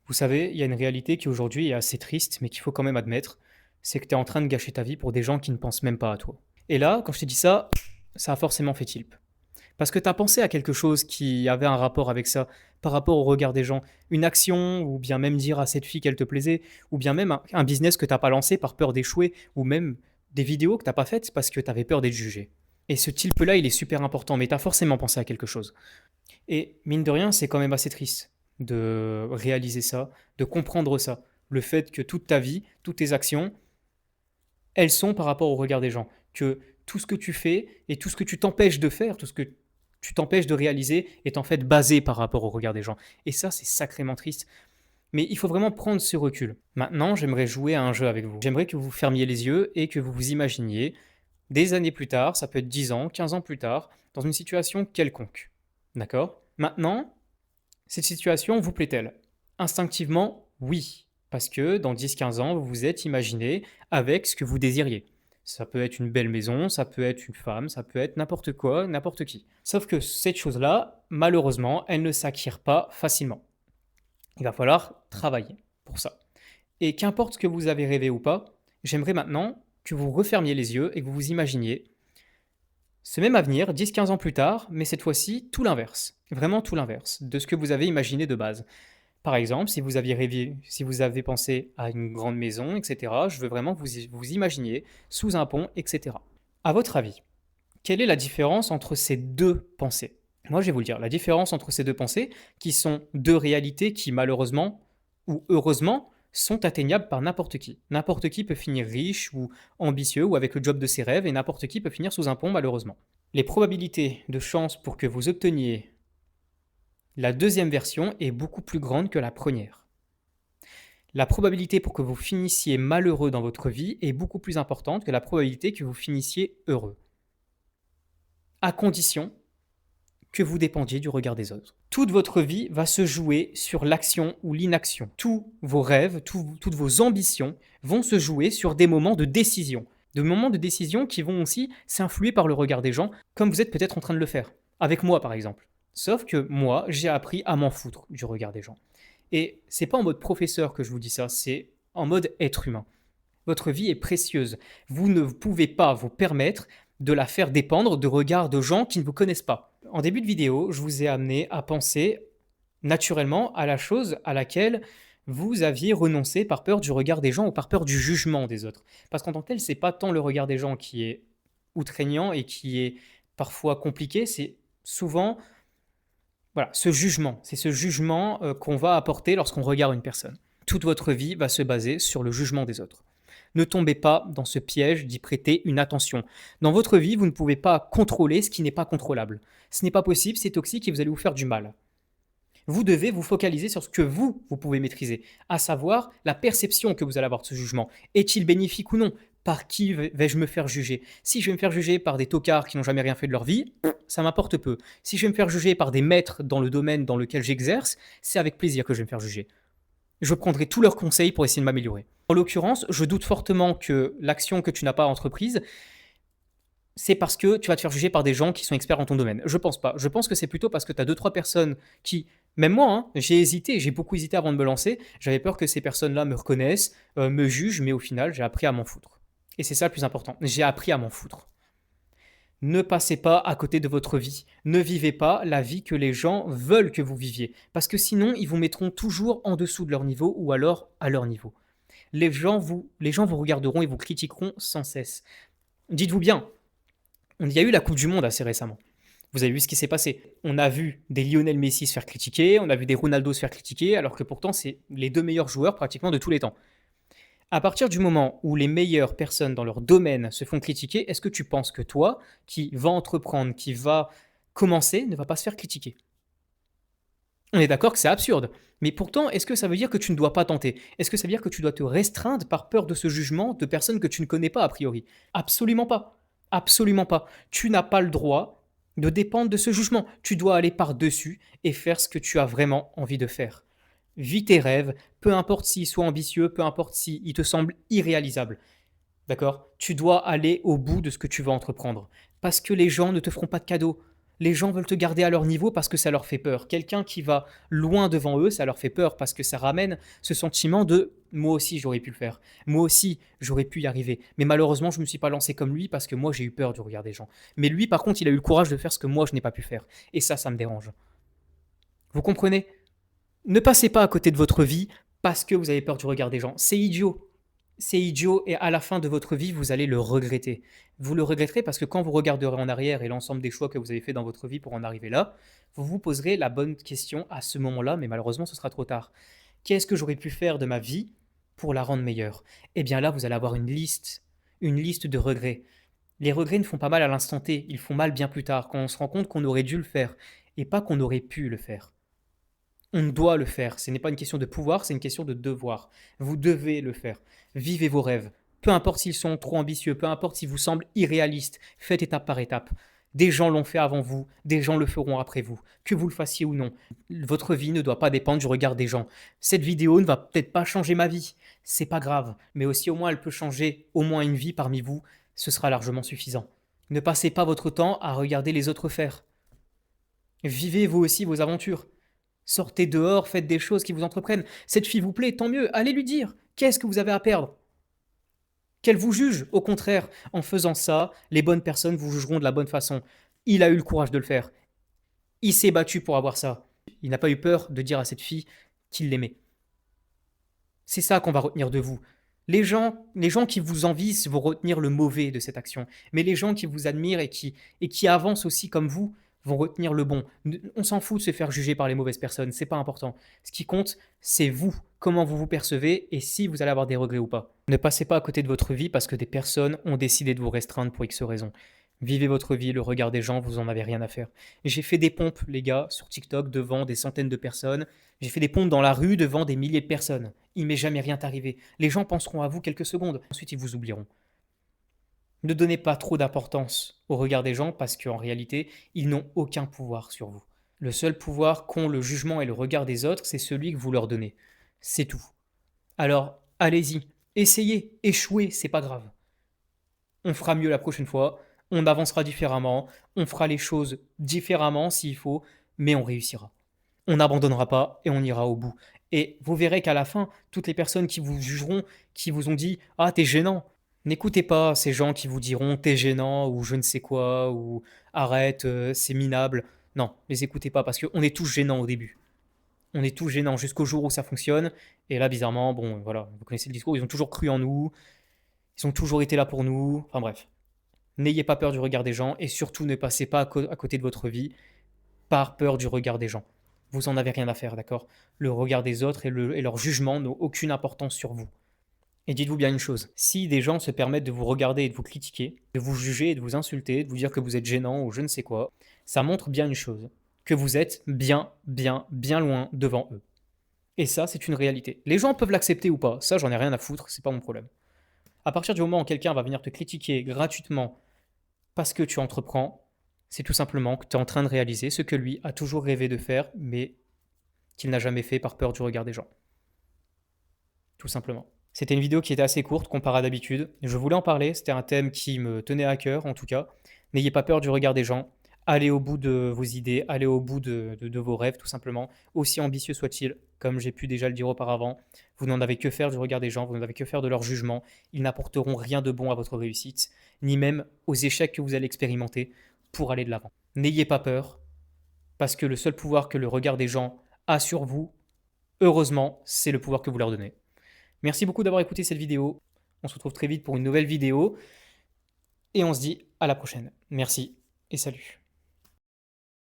Vous savez, il y a une réalité qui aujourd'hui est assez triste, mais qu'il faut quand même admettre, c'est que tu es en train de gâcher ta vie pour des gens qui ne pensent même pas à toi. Et là, quand je t'ai dit ça, ça a forcément fait tilt. Parce que tu as pensé à quelque chose qui avait un rapport avec ça, par rapport au regard des gens. Une action, ou bien même dire à cette fille qu'elle te plaisait, ou bien même un business que tu n'as pas lancé par peur d'échouer, ou même des vidéos que tu n'as pas faites parce que tu avais peur d'être jugé. Et ce tilt-là, il est super important, mais tu as forcément pensé à quelque chose. Et mine de rien, c'est quand même assez triste de réaliser ça, de comprendre ça. Le fait que toute ta vie, toutes tes actions, elles sont par rapport au regard des gens. Que tout ce que tu fais et tout ce que tu t'empêches de faire, tout ce que tu t'empêches de réaliser est en fait basé par rapport au regard des gens. Et ça, c'est sacrément triste. Mais il faut vraiment prendre ce recul. Maintenant, j'aimerais jouer à un jeu avec vous. J'aimerais que vous fermiez les yeux et que vous vous imaginiez des années plus tard, ça peut être 10 ans, 15 ans plus tard, dans une situation quelconque. D'accord? Maintenant, cette situation vous plaît-elle? Instinctivement, oui, parce que dans 10-15 ans, vous vous êtes imaginé avec ce que vous désiriez. Ça peut être une belle maison, ça peut être une femme, ça peut être n'importe quoi, n'importe qui. Sauf que cette chose-là, malheureusement, elle ne s'acquiert pas facilement. Il va falloir travailler pour ça. Et qu'importe ce que vous avez rêvé ou pas, j'aimerais maintenant que vous refermiez les yeux et que vous vous imaginiez ce même avenir 10-15 ans plus tard, mais cette fois-ci tout l'inverse. Vraiment tout l'inverse de ce que vous avez imaginé de base. Par exemple, si vous aviez rêvé, si vous avez pensé à une grande maison, etc., je veux vraiment que vous imaginiez sous un pont, etc. À votre avis, quelle est la différence entre ces deux pensées? Moi, je vais vous le dire. La différence entre ces deux pensées, qui sont deux réalités qui, malheureusement ou heureusement, sont atteignables par n'importe qui. N'importe qui peut finir riche ou ambitieux ou avec le job de ses rêves, et n'importe qui peut finir sous un pont, malheureusement. Les probabilités de chance pour que vous obteniez la deuxième version est beaucoup plus grande que la première. La probabilité pour que vous finissiez malheureux dans votre vie est beaucoup plus importante que la probabilité que vous finissiez heureux. À condition que vous dépendiez du regard des autres. Toute votre vie va se jouer sur l'action ou l'inaction. Tous vos rêves, toutes vos ambitions vont se jouer sur des moments de décision. De moments de décision qui vont aussi s'influer par le regard des gens, comme vous êtes peut-être en train de le faire. Avec moi, par exemple. Sauf que moi, j'ai appris à m'en foutre du regard des gens. Et c'est pas en mode professeur que je vous dis ça, c'est en mode être humain. Votre vie est précieuse. Vous ne pouvez pas vous permettre de la faire dépendre de regards de gens qui ne vous connaissent pas. En début de vidéo, je vous ai amené à penser naturellement à la chose à laquelle vous aviez renoncé par peur du regard des gens ou par peur du jugement des autres. Parce qu'en tant que tel, c'est pas tant le regard des gens qui est outraignant et qui est parfois compliqué, c'est souvent voilà, ce jugement. C'est ce jugement qu'on va apporter lorsqu'on regarde une personne. Toute votre vie va se baser sur le jugement des autres. Ne tombez pas dans ce piège d'y prêter une attention. Dans votre vie, vous ne pouvez pas contrôler ce qui n'est pas contrôlable. Ce n'est pas possible, c'est toxique et vous allez vous faire du mal. Vous devez vous focaliser sur ce que vous pouvez maîtriser, à savoir la perception que vous allez avoir de ce jugement. Est-il bénéfique ou non? Par qui vais-je me faire juger? Si je vais me faire juger par des tocards qui n'ont jamais rien fait de leur vie, ça m'importe peu. Si je vais me faire juger par des maîtres dans le domaine dans lequel j'exerce, c'est avec plaisir que je vais me faire juger. Je prendrai tous leurs conseils pour essayer de m'améliorer. En l'occurrence, je doute fortement que l'action que tu n'as pas entreprise, c'est parce que tu vas te faire juger par des gens qui sont experts en ton domaine. Je pense pas. Je pense que c'est plutôt parce que tu as deux, trois personnes qui, même moi, hein, j'ai hésité, j'ai beaucoup hésité avant de me lancer. J'avais peur que ces personnes-là me reconnaissent, me jugent, mais au final, j'ai appris à m'en foutre. Et c'est ça le plus important. J'ai appris à m'en foutre. Ne passez pas à côté de votre vie. Ne vivez pas la vie que les gens veulent que vous viviez. Parce que sinon, ils vous mettront toujours en dessous de leur niveau ou alors à leur niveau. Les gens vous regarderont et vous critiqueront sans cesse. Dites-vous bien, il y a eu la Coupe du Monde assez récemment. Vous avez vu ce qui s'est passé. On a vu des Lionel Messi se faire critiquer, on a vu des Ronaldo se faire critiquer, alors que pourtant c'est les deux meilleurs joueurs pratiquement de tous les temps. À partir du moment où les meilleures personnes dans leur domaine se font critiquer, est-ce que tu penses que toi, qui va entreprendre, qui va commencer, ne va pas se faire critiquer? On est d'accord que c'est absurde. Mais pourtant, est-ce que ça veut dire que tu ne dois pas tenter? Est-ce que ça veut dire que tu dois te restreindre par peur de ce jugement de personnes que tu ne connais pas a priori? Absolument pas. Absolument pas. Tu n'as pas le droit de dépendre de ce jugement. Tu dois aller par-dessus et faire ce que tu as vraiment envie de faire. Vis tes rêves, peu importe s'ils soient ambitieux, peu importe s'ils te semblent irréalisables. D'accord? Tu dois aller au bout de ce que tu veux entreprendre. Parce que les gens ne te feront pas de cadeaux. Les gens veulent te garder à leur niveau parce que ça leur fait peur. Quelqu'un qui va loin devant eux, ça leur fait peur parce que ça ramène ce sentiment de moi aussi j'aurais pu le faire. Moi aussi j'aurais pu y arriver. Mais malheureusement je ne me suis pas lancé comme lui parce que moi j'ai eu peur du regard des gens. Mais lui par contre il a eu le courage de faire ce que moi je n'ai pas pu faire. Et ça me dérange. Vous comprenez? Ne passez pas à côté de votre vie parce que vous avez peur du regard des gens. C'est idiot. C'est idiot et à la fin de votre vie, vous allez le regretter. Vous le regretterez parce que quand vous regarderez en arrière et l'ensemble des choix que vous avez fait dans votre vie pour en arriver là, vous vous poserez la bonne question à ce moment-là, mais malheureusement, ce sera trop tard. Qu'est-ce que j'aurais pu faire de ma vie pour la rendre meilleure? Eh bien là, vous allez avoir une liste de regrets. Les regrets ne font pas mal à l'instant T, ils font mal bien plus tard, quand on se rend compte qu'on aurait dû le faire et pas qu'on aurait pu le faire. On doit le faire. Ce n'est pas une question de pouvoir, c'est une question de devoir. Vous devez le faire. Vivez vos rêves. Peu importe s'ils sont trop ambitieux, peu importe s'ils vous semblent irréalistes, faites étape par étape. Des gens l'ont fait avant vous, des gens le feront après vous, que vous le fassiez ou non. Votre vie ne doit pas dépendre du regard des gens. Cette vidéo ne va peut-être pas changer ma vie, c'est pas grave, mais aussi au moins elle peut changer au moins une vie parmi vous, ce sera largement suffisant. Ne passez pas votre temps à regarder les autres faire. Vivez vous aussi vos aventures. Sortez dehors, faites des choses qui vous entreprennent. Cette fille vous plaît, tant mieux, allez lui dire. Qu'est-ce que vous avez à perdre? Qu'elle vous juge. Au contraire, en faisant ça, les bonnes personnes vous jugeront de la bonne façon. Il a eu le courage de le faire. Il s'est battu pour avoir ça. Il n'a pas eu peur de dire à cette fille qu'il l'aimait. C'est ça qu'on va retenir de vous. Les gens qui vous envient vont retenir le mauvais de cette action. Mais les gens qui vous admirent et qui avancent aussi comme vous vont retenir le bon. On s'en fout de se faire juger par les mauvaises personnes, c'est pas important. Ce qui compte, c'est vous, comment vous vous percevez et si vous allez avoir des regrets ou pas. Ne passez pas à côté de votre vie parce que des personnes ont décidé de vous restreindre pour X raisons. Vivez votre vie, le regard des gens, vous en avez rien à faire. J'ai fait des pompes, les gars, sur TikTok devant des centaines de personnes. J'ai fait des pompes dans la rue devant des milliers de personnes. Il m'est jamais rien arrivé. Les gens penseront à vous quelques secondes, ensuite ils vous oublieront. Ne donnez pas trop d'importance au regard des gens parce qu'en réalité, ils n'ont aucun pouvoir sur vous. Le seul pouvoir qu'ont le jugement et le regard des autres, c'est celui que vous leur donnez. C'est tout. Alors, allez-y, essayez, échouez, c'est pas grave. On fera mieux la prochaine fois, on avancera différemment, on fera les choses différemment s'il faut, mais on réussira. On n'abandonnera pas et on ira au bout. Et vous verrez qu'à la fin, toutes les personnes qui vous jugeront, qui vous ont dit ah, t'es gênant, n'écoutez pas ces gens qui vous diront t'es gênant ou je ne sais quoi ou arrête, c'est minable. Non, les écoutez pas parce qu'on est tous gênants au début. On est tous gênants jusqu'au jour où ça fonctionne. Et là, bizarrement, bon, voilà, vous connaissez le discours, ils ont toujours cru en nous, ils ont toujours été là pour nous. Enfin bref, n'ayez pas peur du regard des gens et surtout ne passez pas à côté de votre vie par peur du regard des gens. Vous en avez rien à faire, d'accord? Le regard des autres et leur jugement n'ont aucune importance sur vous. Et dites-vous bien une chose, si des gens se permettent de vous regarder et de vous critiquer, de vous juger et de vous insulter, de vous dire que vous êtes gênant ou je ne sais quoi, ça montre bien une chose, que vous êtes bien, bien, bien loin devant eux. Et ça, c'est une réalité. Les gens peuvent l'accepter ou pas, ça j'en ai rien à foutre, c'est pas mon problème. À partir du moment où quelqu'un va venir te critiquer gratuitement parce que tu entreprends, c'est tout simplement que tu es en train de réaliser ce que lui a toujours rêvé de faire, mais qu'il n'a jamais fait par peur du regard des gens. Tout simplement. C'était une vidéo qui était assez courte comparée à d'habitude. Je voulais en parler, c'était un thème qui me tenait à cœur en tout cas. N'ayez pas peur du regard des gens. Allez au bout de vos idées, allez au bout de vos rêves tout simplement, aussi ambitieux soient-ils, comme j'ai pu déjà le dire auparavant. Vous n'en avez que faire du regard des gens, vous n'en avez que faire de leur jugement. Ils n'apporteront rien de bon à votre réussite, ni même aux échecs que vous allez expérimenter pour aller de l'avant. N'ayez pas peur, parce que le seul pouvoir que le regard des gens a sur vous, heureusement, c'est le pouvoir que vous leur donnez. Merci beaucoup d'avoir écouté cette vidéo. On se retrouve très vite pour une nouvelle vidéo. Et on se dit à la prochaine. Merci et salut.